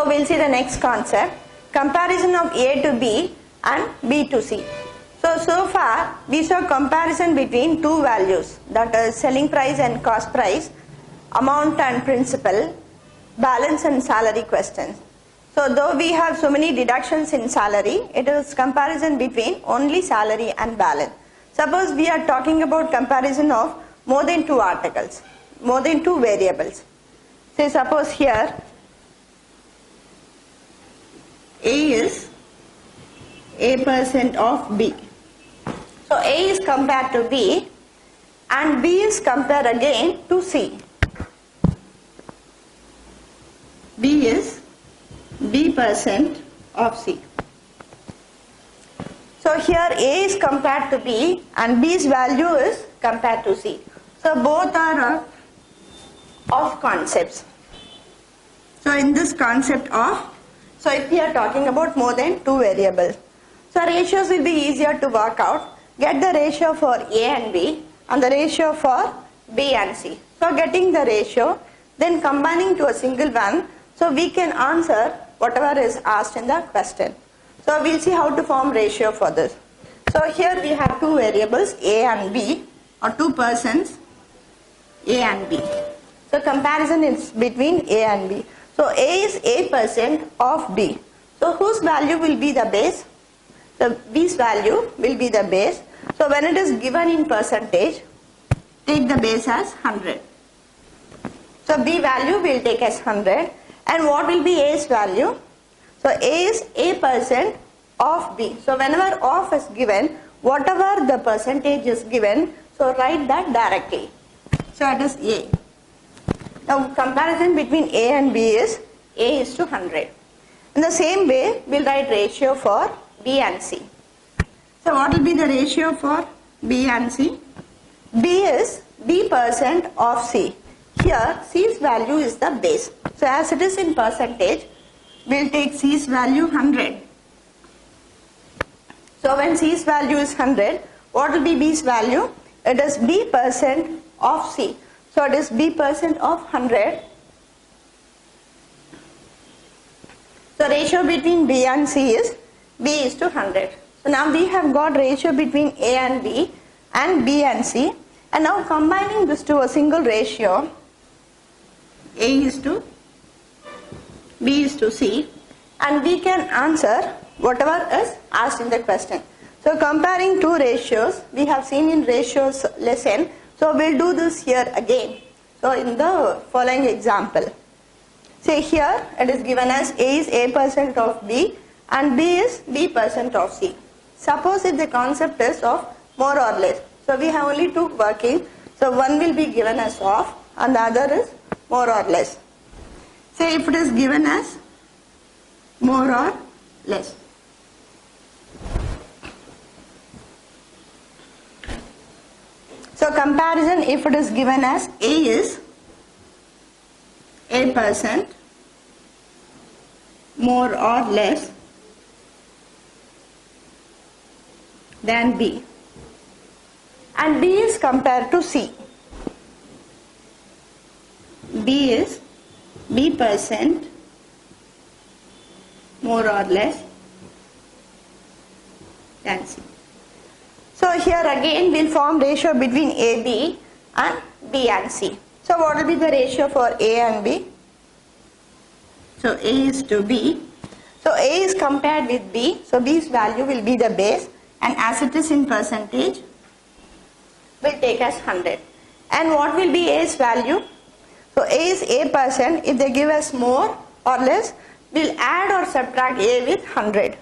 we'll see the next concept, comparison of A to B and B to C. So far we saw comparison between two values, that is selling price and cost price, amount and principal, balance and salary questions. So though we have so many deductions in salary, it is comparison between only salary and balance. Suppose we are talking about comparison of more than two articles, more than two variables. Say suppose here A is A% of B. So A is compared to B and B is compared again to C. B is B% of C. So here A is compared to B and B's value is compared to C. So both are of concepts. So in this concept of, so if we are talking about more than two variables, so ratios will be easier to work out. Get the ratio for A and B and the ratio for B and C. So getting the ratio, then combining to a single one, so we can answer whatever is asked in the question. So we'll see how to form ratio for this. So here we have two variables A and B, or two persons A and B. So comparison is between A and B. So A is A% of B. So whose value will be the base? So B's value will be the base. So when it is given in percentage, take the base as 100. So B value will take as 100. And what will be A's value? So A is A% of B. So whenever of is given, whatever the percentage is given, so write that directly. So it is A. Now comparison between A and B is A is to 100. In the same way, we'll write ratio for B and C. So what will be the ratio for B and C? B is B% of C. Here C's value is the base. So as it is in percentage, we'll take C's value 100. So when C's value is 100, what will be B's value? It is B% of C. So it is B% of 100. So ratio between B and C is B is to 100. So now we have got ratio between A and B and C. And now combining this to a single ratio, A is to B is to C, and we can answer whatever is asked in the question. So comparing two ratios, we have seen in ratios lesson. So we'll do this here again. So in the following example, say here it is given as A is A% of B and B is B% of C. Suppose if the concept is of more or less. So we have only two working. So one will be given as of and the other is more or less. Say if it is given as more or less. So comparison, if it is given as A is A% more or less than B, and B is compared to C. B is B% more or less than C. So here again we'll form ratio between AB and B and C. So what will be the ratio for A and B? So A is to B. So A is compared with B. So B's value will be the base, and as it is in percentage, we'll take as 100. And what will be A's value? So A is A%. If they give us more or less, we'll add or subtract A with 100.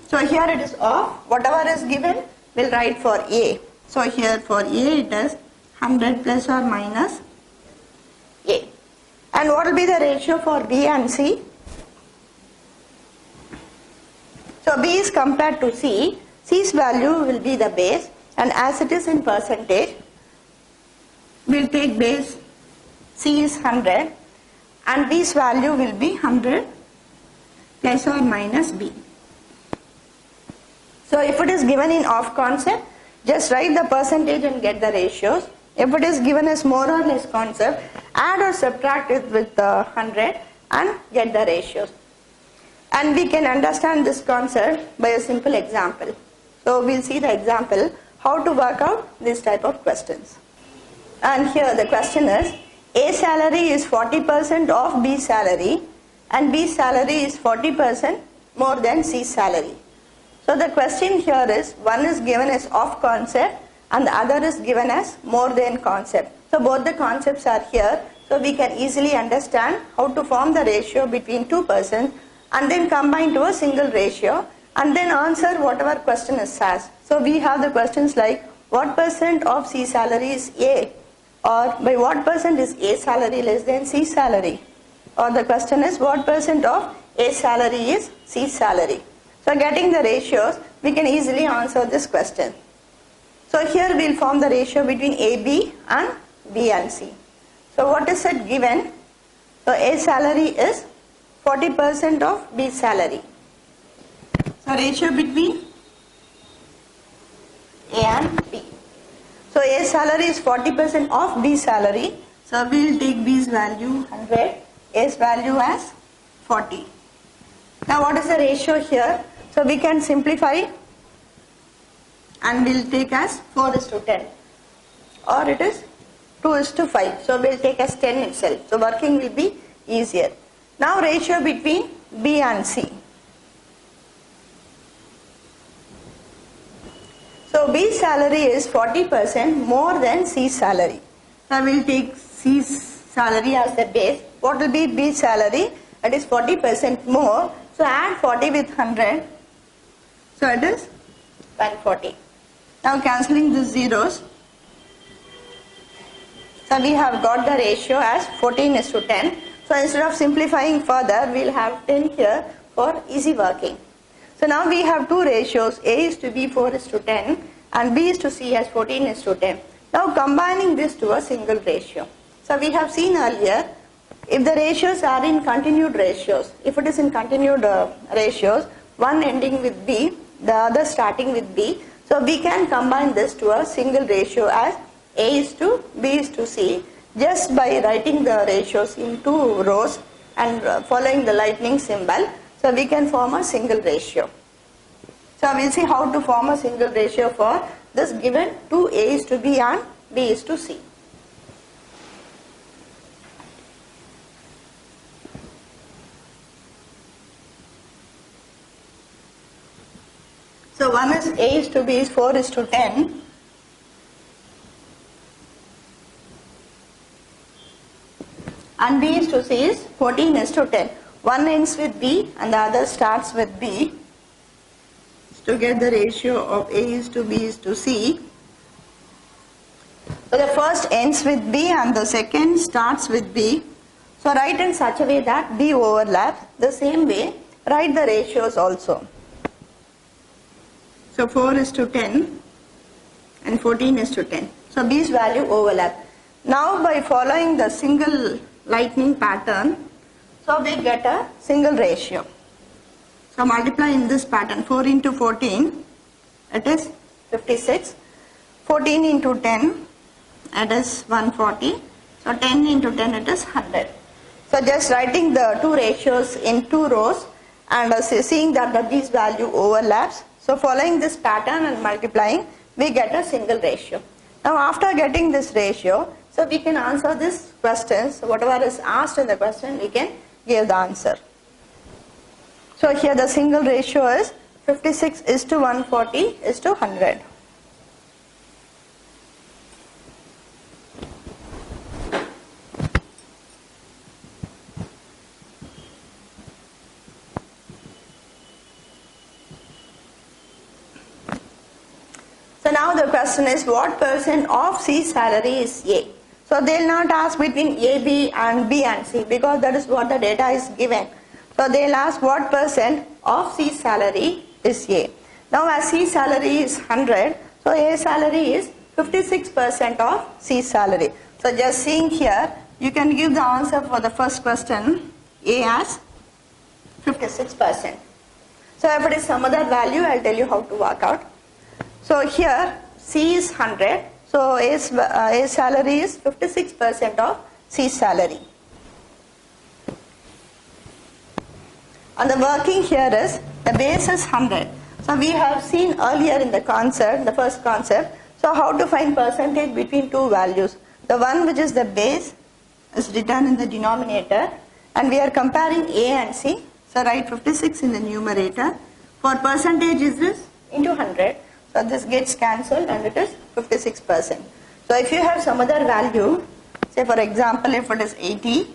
So here it is off. Whatever is given, we'll write for A. So here for A it is 100 plus or minus A. And what will be the ratio for B and C? So B is compared to C. C's value will be the base, and as it is in percentage, we'll take base. C is 100 and B's value will be 100 plus or minus B. So if it is given in off concept, just write the percentage and get the ratios. If it is given as more or less concept, add or subtract it with 100 and get the ratios. And we can understand this concept by a simple example. So we'll see the example how to work out this type of questions. And here the question is, A salary is 40% of B salary and B salary is 40% more than C salary. So the question here is, one is given as of concept and the other is given as more than concept. So both the concepts are here, so we can easily understand how to form the ratio between two persons and then combine to a single ratio and then answer whatever question is asked. So we have the questions like, what percent of C salary is A? Or by what percent is A salary less than C salary? Or the question is, what percent of A salary is C salary? So getting the ratios, we can easily answer this question. So here we will form the ratio between AB and B and C. So what is it given? So A salary is 40% of B salary. So ratio between A and B. So A salary is 40% of B salary. So we will take B's value 100, A's value as 40. Now what is the ratio here? So we can simplify and we will take as 4:10 or it is 2:5. So we will take as 10 itself. So working will be easier. Now ratio between B and C. So B salary is 40% more than C salary. So we will take C's salary as the base. What will be B salary? It is 40% more. So add 40 with 100. So it is 140. Now cancelling the zeros. So we have got the ratio as 14:10. So instead of simplifying further, we will have 10 here for easy working. So now we have two ratios, A is to B 4:10 and B is to C as 14:10. Now combining this to a single ratio. So we have seen earlier, if the ratios are in continued ratios, if it is in continued ratios, one ending with B, the other starting with B, so we can combine this to a single ratio as A is to B is to C just by writing the ratios in two rows and following the lightning symbol. So we can form a single ratio. So we will see how to form a single ratio for this given two A is to B and B is to C. So one is A is to B is 4:10 and B is to C is 14:10. One ends with B and the other starts with B. To get the ratio of A is to B is to C. So the first ends with B and the second starts with B. So write in such a way that B overlaps. The same way write the ratios also. So 4:10 and 14:10. So B's value overlap. Now by following the single lightning pattern, so we get a single ratio. So multiply in this pattern, 4 into 14, it is 56. 14 into 10, it is 140. So 10 into 10, it is 100. So just writing the two ratios in two rows and seeing that the B's value overlaps. So following this pattern and multiplying, we get a single ratio. Now after getting this ratio, so we can answer this question. So whatever is asked in the question, we can give the answer. So here the single ratio is 56:140:100. So now the question is, what percent of C salary is A? So they will not ask between A, B and B and C because that is what the data is given. So they will ask what percent of C salary is A. Now as C salary is 100, so A salary is 56% of C salary. So just seeing here, you can give the answer for the first question, A as 56%. So if it is some other value, I will tell you how to work out. So here C is 100, so A salary is 56% of C salary. And the working here is the base is 100. So we have seen earlier in the concept, the first concept, so how to find percentage between two values. The one which is the base is written in the denominator, and we are comparing A and C. So write 56 in the numerator. For percentage is this into 100. So this gets cancelled and it is 56%. So if you have some other value, say for example if it is 80,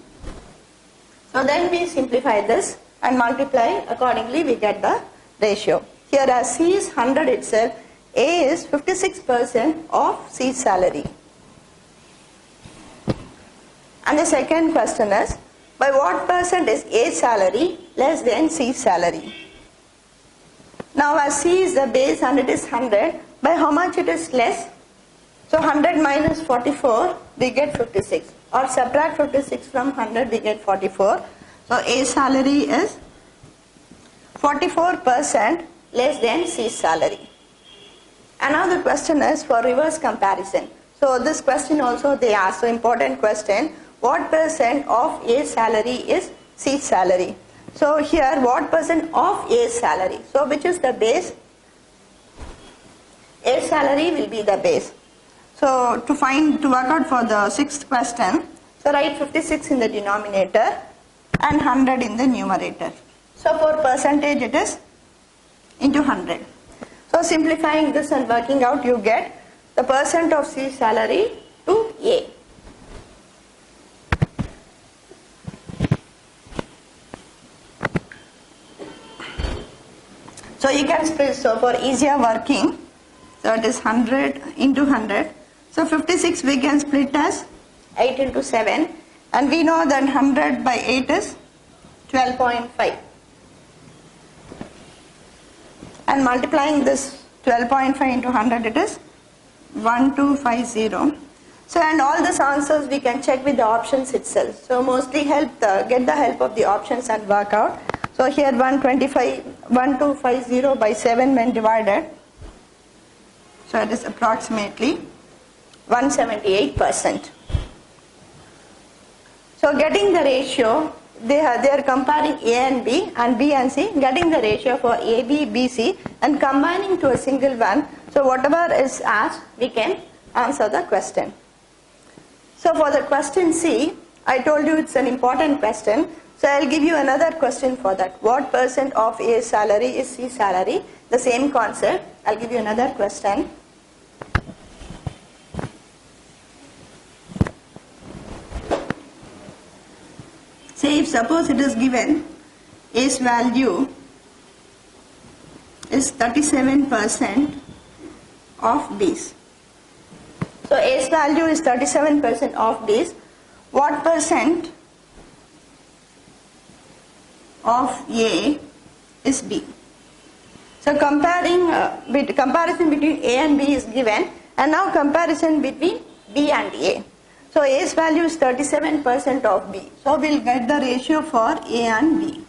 so then we simplify this and multiply accordingly, we get the ratio. Here as C is 100 itself, A is 56% of C's salary. And the second question is, by what percent is A's salary less than C's salary? Now as C is the base and it is 100, by how much it is less? So 100 minus 44, we get 56. Or subtract 56 from 100, we get 44. So A's salary is 44% less than C's salary. Another question is for reverse comparison. So this question also they ask, so important question. What percent of A's salary is C's salary? So here what percent of A's salary? So which is the base? A's salary will be the base. So to work out for the sixth question, so write 56 in the denominator and 100 in the numerator. So for percentage it is into 100. So simplifying this and working out, you get the percent of C's salary to A. So you can split, so for easier working, so it is 100 into 100. So 56 we can split as 8 into 7, and we know that 100 by 8 is 12.5. And multiplying this 12.5 into 100, it is 1250. So and all these answers we can check with the options itself. So mostly get the help of the options and work out. So here 1250 by 7 when divided, so it is approximately 178%. So getting the ratio, they are comparing A and B and B and C, getting the ratio for A, B, B, C and combining to a single one. So whatever is asked, we can answer the question. So for the question C, I told you it's an important question. So I'll give you another question for that. What percent of A's salary is C's salary? The same concept. I'll give you another question. Say if suppose it is given A's value is 37% of B's. So A's value is 37% of B's. What percent of A is B? So comparison between A and B is given, and now comparison between B and A. So A's value is 37% of B. So we'll get the ratio for A and B.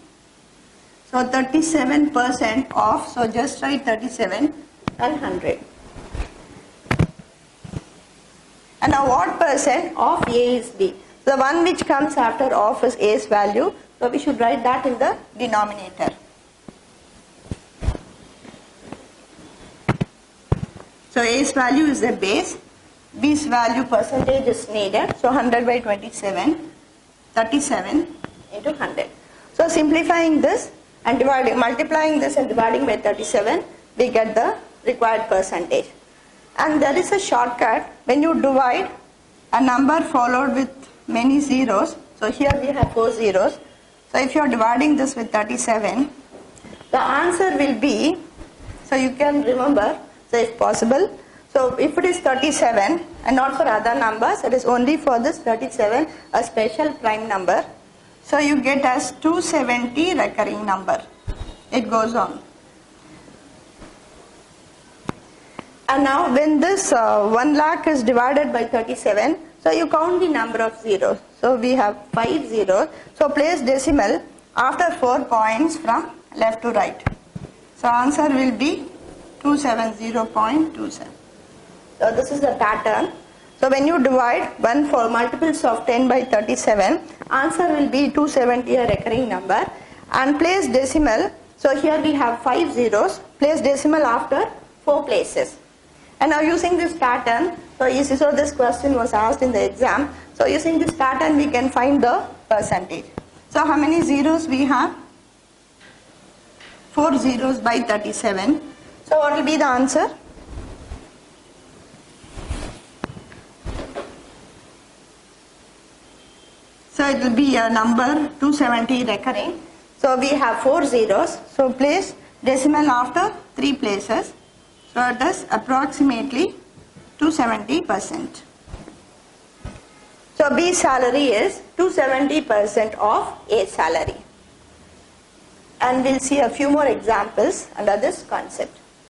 So 37% of, so just write 37 and 100. And now what percent of A is B? The one which comes after of is A's value. So we should write that in the denominator. So A's value is the base. B's value percentage is needed. So 100 by 27, 37 into 100. So simplifying this and multiplying this and dividing by 37, we get the required percentage. And there is a shortcut when you divide a number followed with many zeros. So here we have 4 zeros. So if you are dividing this with 37, the answer will be, so you can remember, so if possible, so if it is 37 and not for other numbers, it is only for this 37, a special prime number. So you get as 270 recurring number. It goes on. And now when this 1 lakh is divided by 37, so you count the number of zeros. So we have 5 zeros. So place decimal after 4 points from left to right. So answer will be 270.27. So this is the pattern. So when you divide 1 for multiples of 10 by 37, answer will be 270, a recurring number. and place decimal. So here we have 5 zeros, place decimal after 4 places. And now using this pattern, so this question was asked in the exam. So using this pattern we can find the percentage. So how many zeros we have? 4 zeros by 37. So what will be the answer? So it will be a number 270 recurring. So we have 4 zeros. So place decimal after 3 places. So it is approximately 270%. So B salary is 270% of A salary. And we'll see a few more examples under this concept.